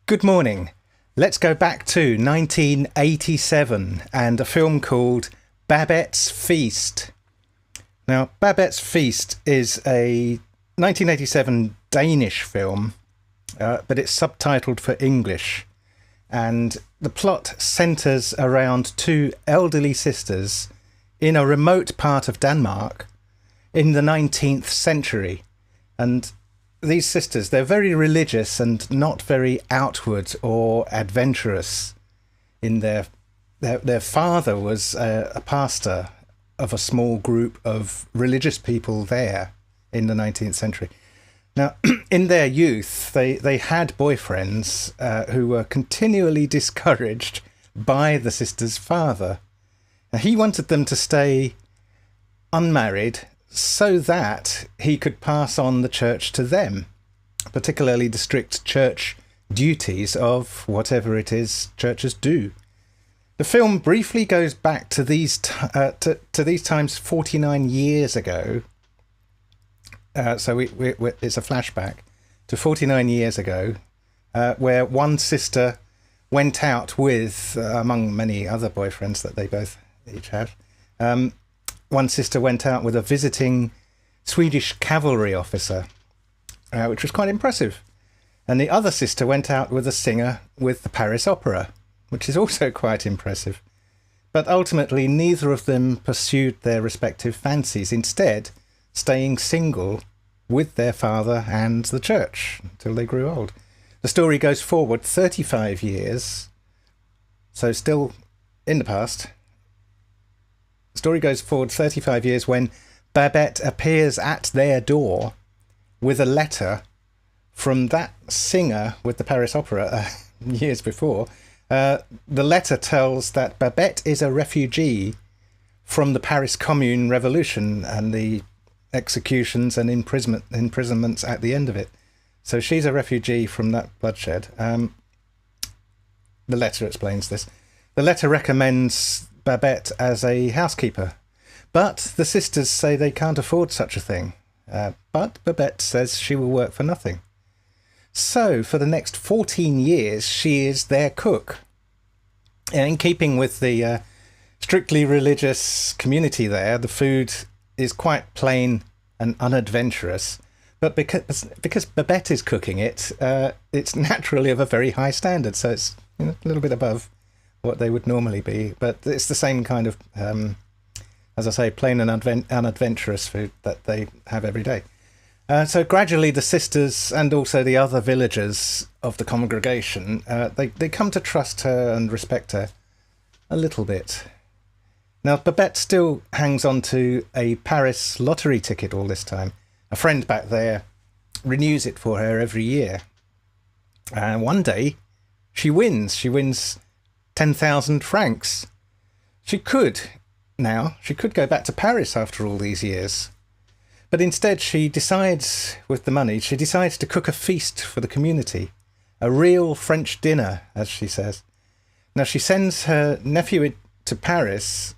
Good morning. Let's go back to 1987 and a film called Babette's Feast. Now, Babette's Feast is a 1987 Danish film, but it's subtitled for English. And the plot centres around two elderly sisters in a remote part of Denmark in the 19th century. And these sisters, they're very religious and not very outward or adventurous. In their father was a pastor of a small group of religious people there in the 19th century. Now, in their youth, they had boyfriends who were continually discouraged by the sisters' father. Now, he wanted them to stay unmarried so that he could pass on the church to them, particularly the strict church duties of whatever it is churches do. The film briefly goes back to these times 49 years ago. So it's a flashback to 49 years ago, where one sister went out with, among many other boyfriends that they both each have, one sister went out with a visiting Swedish cavalry officer, which was quite impressive. And the other sister went out with a singer with the Paris Opera, which is also quite impressive. But ultimately, neither of them pursued their respective fancies, instead staying single with their father and the church until they grew old. The story goes forward 35 years, so still in the past. The story goes forward 35 years when Babette appears at their door with a letter from that singer with the Paris Opera years before. The letter tells that Babette is a refugee from the Paris Commune Revolution and the executions and imprisonments at the end of it. So she's a refugee from that bloodshed. The letter explains this. The letter recommends Babette as a housekeeper, but the sisters say they can't afford such a thing. But Babette says she will work for nothing. So for the next 14 years, she is their cook. And in keeping with the strictly religious community there, the food is quite plain and unadventurous. But because Babette is cooking it, it's naturally of a very high standard. So it's a little bit above what they would normally be. But it's the same kind of, as I say, plain and unadventurous food that they have every day. So gradually the sisters and also the other villagers of the congregation, they come to trust her and respect her a little bit. Now, Babette still hangs on to a Paris lottery ticket all this time. A friend back there renews it for her every year. And one day she wins. She wins 10,000 francs. She could go back to Paris after all these years. But instead she decides, with the money, to cook a feast for the community. A real French dinner, as she says. Now she sends her nephew to Paris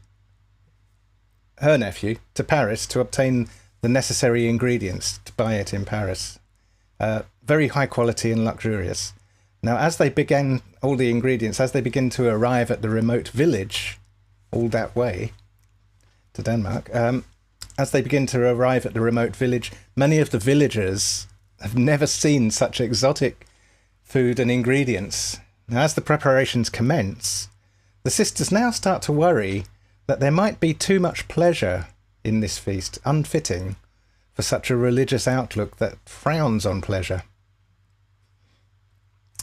to obtain the necessary ingredients to buy it in Paris. Very high quality and luxurious. Now, as they begin to arrive at the remote village, all that way to Denmark, as they begin to arrive at the remote village, many of the villagers have never seen such exotic food and ingredients. Now, as the preparations commence, the sisters now start to worry that there might be too much pleasure in this feast, unfitting for such a religious outlook that frowns on pleasure.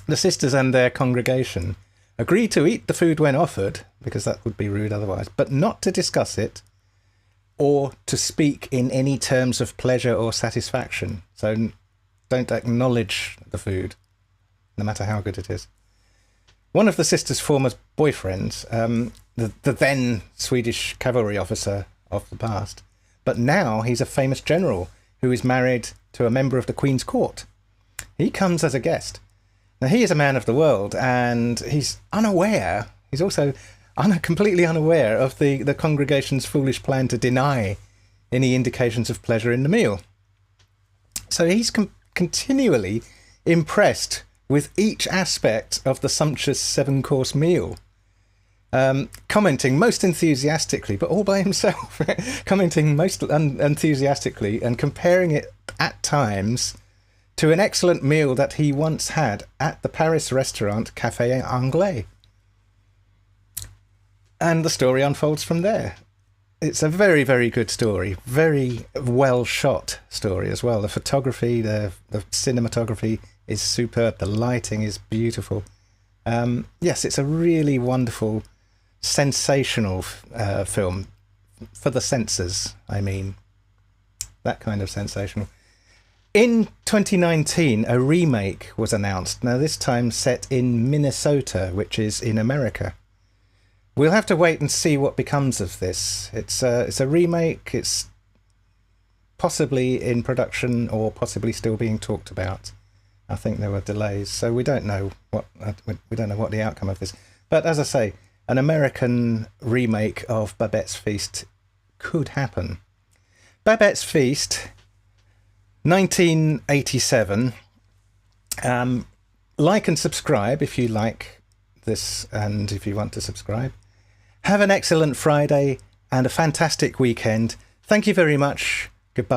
The sisters and their congregation agree to eat the food when offered, because that would be rude otherwise, but not to discuss it or to speak in any terms of pleasure or satisfaction. So don't acknowledge the food, no matter how good it is. One of the sisters' former boyfriends, the then Swedish cavalry officer of the past, but now he's a famous general who is married to a member of the Queen's court. He comes as a guest. Now, he is a man of the world, and he's also completely unaware of the congregation's foolish plan to deny any indications of pleasure in the meal. So he's continually impressed with each aspect of the sumptuous 7-course meal. Commenting most enthusiastically, but all by himself, commenting most enthusiastically and comparing it at times to an excellent meal that he once had at the Paris restaurant Café Anglais. And the story unfolds from there. It's a very, very good story, very well shot story as well. The photography, the cinematography is superb, the lighting is beautiful. Yes, it's a really wonderful, sensational film for the senses, I mean. That kind of sensational. In 2019, a remake was announced, now this time set in Minnesota, which is in America. We'll have to wait and see what becomes of this. It's a remake, it's possibly in production or possibly still being talked about. I think there were delays, so we don't know what the outcome of this. But as I say, an American remake of Babette's Feast could happen. Babette's Feast, 1987. Like and subscribe if you like this and if you want to subscribe. Have an excellent Friday and a fantastic weekend. Thank you very much.